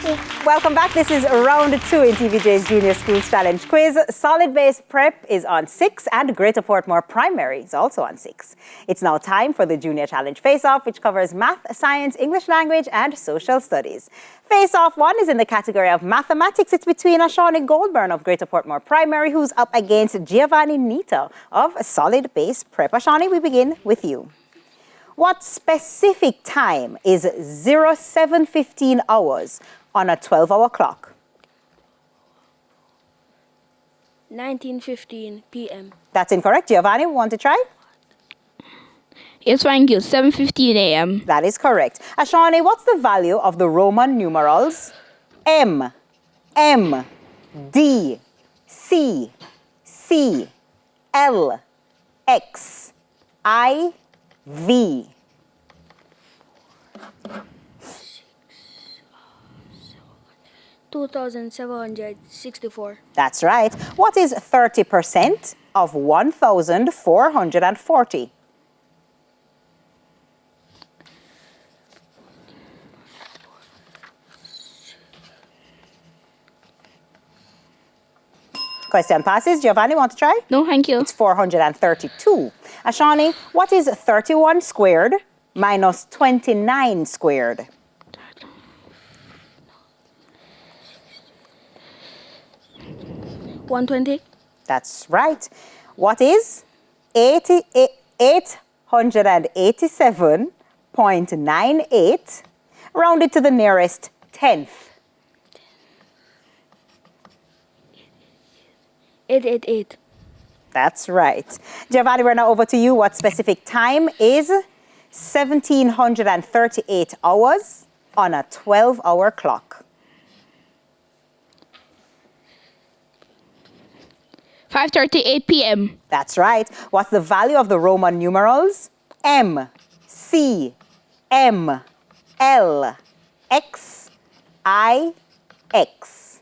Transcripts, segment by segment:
Welcome back. This is round 2 in TVJ's Junior Schools Challenge Quiz. Solid Base Prep is on 6 and Greater Portmore Primary is also on 6. It's now time for the Junior Challenge Face-Off, which covers math, science, English language and social studies. Face-Off 1 is in the category of mathematics. It's between Ashani Goldburn of Greater Portmore Primary, who's up against Giovanni Nita of Solid Base Prep. Ashani, we begin with you. What specific time is 07:15 hours on a 12-hour clock? 19:15 p.m. That's incorrect. Giovanni, want to try? Yes, thank you. 7:15 a.m. That is correct. Ashani, what's the value of the Roman numerals M, M, D, C, C, L, X, I, V? 2,764. That's right. What is 30% of 1,440? Question passes. Giovanni, want to try? No, thank you. It's 432. Ashani, what is 31 squared minus 29 squared? 120. That's right. What is 887.98 rounded to the nearest tenth? 888. That's right. Giovanni, we're now over to you. What specific time is 1738 hours on a 12-hour clock? 5:38 p.m. That's right. What's the value of the Roman numerals M, C, M, L, X, I, X?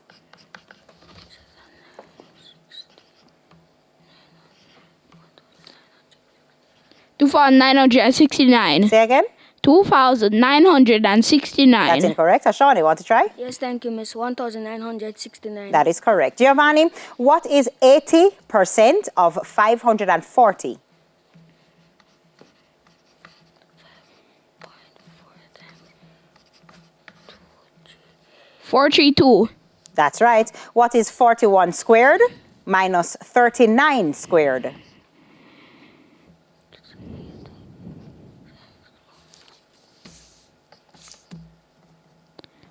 2,969. Say again? 2,969. That's incorrect. Ashani, want to try? Yes, thank you, Miss. 1,969. That is correct. Giovanni, what is 80% of 540? 432. That's right. What is 41 squared minus 39 squared?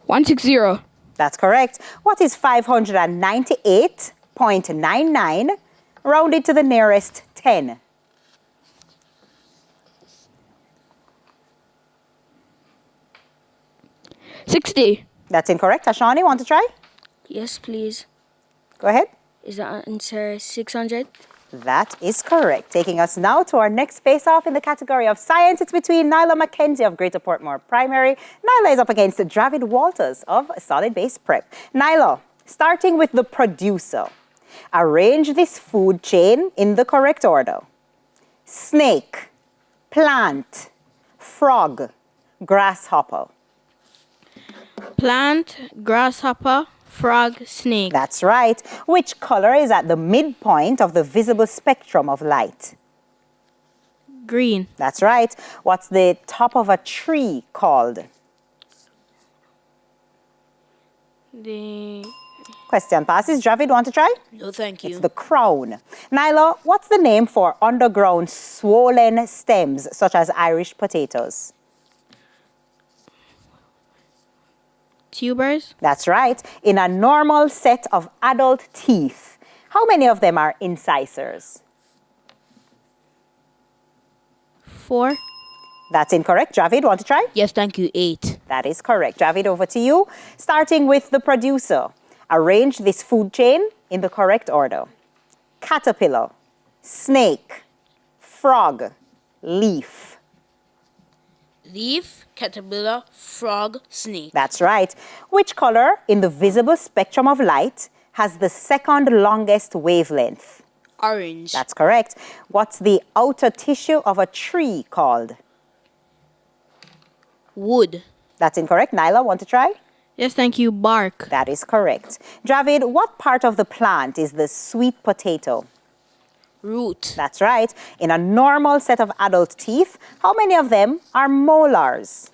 160. That's correct. What is 598.99 rounded to the nearest 10? 60. That's incorrect. Ashani, want to try? Yes, please. Go ahead. Is the answer 600? That is correct. Taking us now to our next face-off in the category of science. It's between Nyla Mackenzie of Greater Portmore Primary. Nyla is up against Dravid Walters of Solid Base Prep. Nyla, starting with the producer. Arrange this food chain in the correct order. Snake, plant, frog, grasshopper. Plant, grasshopper, frog, snake. That's right. Which color is at the midpoint of the visible spectrum of light? Green. That's right. What's the top of a tree called? The... Question passes. Dravid, want to try? No, thank you. It's the crown. Nyla, what's the name for underground swollen stems such as Irish potatoes? Tubers. That's right. In a normal set of adult teeth, how many of them are incisors? 4. That's incorrect. Dravid, want to try? Yes, thank you. 8. That is correct. Dravid, over to you. Starting with the producer. Arrange this food chain in the correct order. Caterpillar, snake, frog, leaf. Leaf, caterpillar, frog, snake. That's right. Which color in the visible spectrum of light has the second longest wavelength? Orange. That's correct. What's the outer tissue of a tree called? Wood. That's incorrect. Nyla, want to try? Yes, thank you. Bark. That is correct. Javid, what part of the plant is the sweet potato? Root. That's right. In a normal set of adult teeth, how many of them are molars?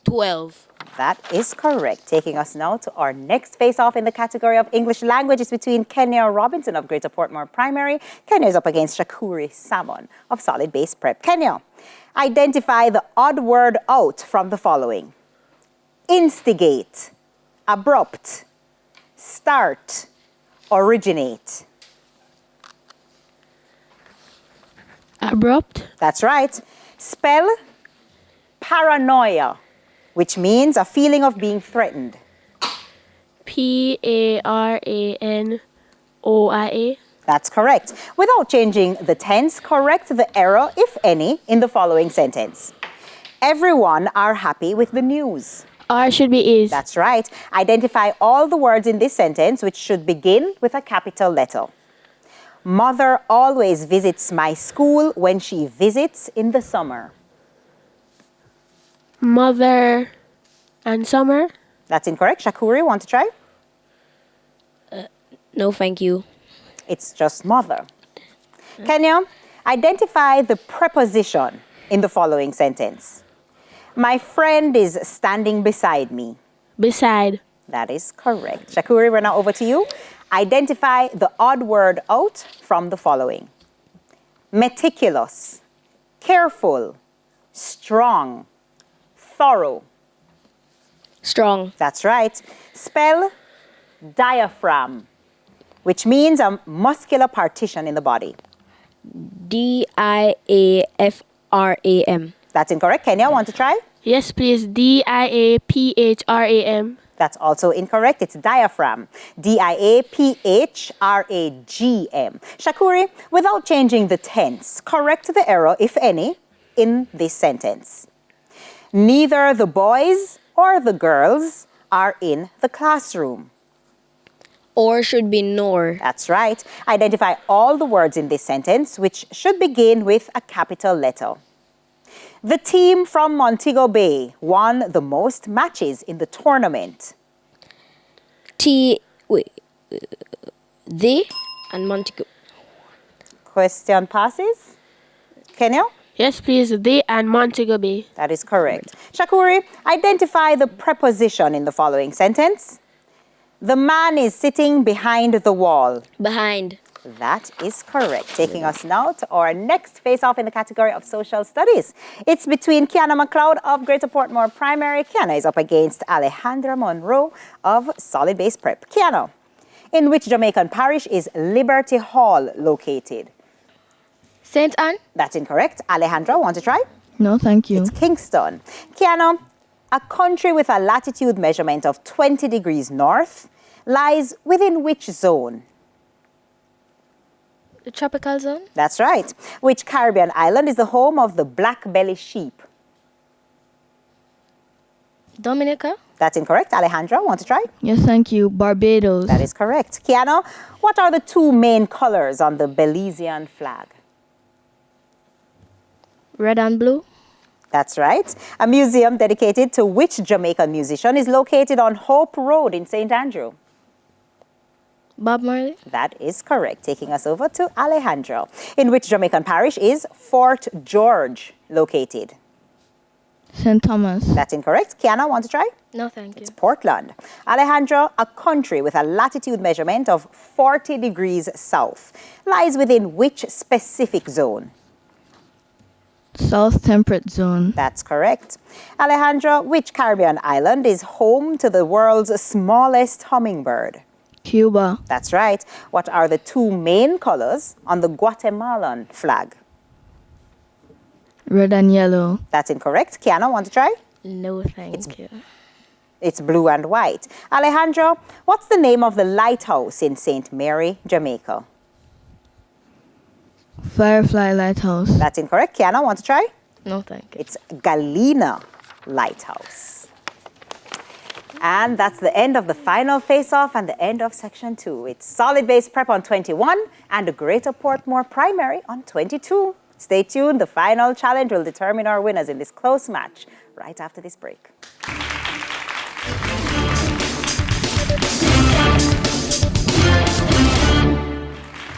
12. That is correct. Taking us now to our next face-off in the category of English language is between Kenya Robinson of Greater Portmore Primary. Kenya is up against Shakuri Salmon of Solid Base Prep. Kenya, identify the odd word out from the following. Instigate, abrupt, start, originate. Abrupt. That's right. Spell paranoia, which means a feeling of being threatened. Paranoia. That's correct. Without changing the tense, correct the error, if any, in the following sentence. Everyone are happy with the news. R should be is. That's right. Identify all the words in this sentence which should begin with a capital letter. Mother always visits my school when she visits in the summer. Mother and summer. That's incorrect. Shakuri, want to try? No, thank you. It's just mother. Kenya, identify the preposition in the following sentence. My friend is standing beside me. Beside. That is correct. Shakuri, we're now over to you. Identify the odd word out from the following. Meticulous, careful, strong, thorough. Strong. That's right. Spell diaphragm, which means a muscular partition in the body. Diaphragm. That's incorrect. Kenya, want to try? Yes, please. Diaphragm. That's also incorrect. It's diaphragm. Diaphragm. Shakuri, without changing the tense, correct the error, if any, in this sentence. Neither the boys or the girls are in the classroom. Or should be nor. That's right. Identify all the words in this sentence which should begin with a capital letter. The team from Montego Bay won the most matches in the tournament. The and Montego. Question passes. Kenya? Yes, please. The and Montego Bay. That is correct. Shakuri, identify the preposition in the following sentence. The man is sitting behind the wall. Behind. That is correct. Taking us now to our next face-off in the category of social studies. It's between Kiana McLeod of Greater Portmore Primary. Kiana is up against Alejandra Monroe of Solid Base Prep. Kiana, in which Jamaican parish is Liberty Hall located? St. Anne. That's incorrect. Alejandra, want to try? No, thank you. It's Kingston. Kiana, a country with a latitude measurement of 20 degrees north lies within which zone? The tropical zone. That's right. Which Caribbean island is the home of the black belly sheep? Dominica. That's incorrect. Alejandra, want to try? Yes, thank you. Barbados. That is correct. Kiana, what are the two main colors on the Belizean flag? Red and blue. That's right. A museum dedicated to which Jamaican musician is located on Hope Road in St. Andrew? Bob Marley. That is correct. Taking us over to Alejandro. In which Jamaican parish is Fort George located? St. Thomas. That's incorrect. Kiana, want to try? No, thank you. It's Portland. Alejandro, a country with a latitude measurement of 40 degrees south, lies within which specific zone? South Temperate Zone. That's correct. Alejandro, which Caribbean island is home to the world's smallest hummingbird? Cuba. That's right. What are the two main colors on the Guatemalan flag? Red and yellow. That's incorrect. Kiana, want to try? No, thank you. It's blue and white. Alejandro, what's the name of the lighthouse in St. Mary, Jamaica? Firefly Lighthouse. That's incorrect. Kiana, want to try? No, thank you. It's Galena Lighthouse. And that's the end of the final face-off and the end of section 2. It's Solid Base Prep on 21 and the Greater Portmore Primary on 22. Stay tuned. The final challenge will determine our winners in this close match right after this break.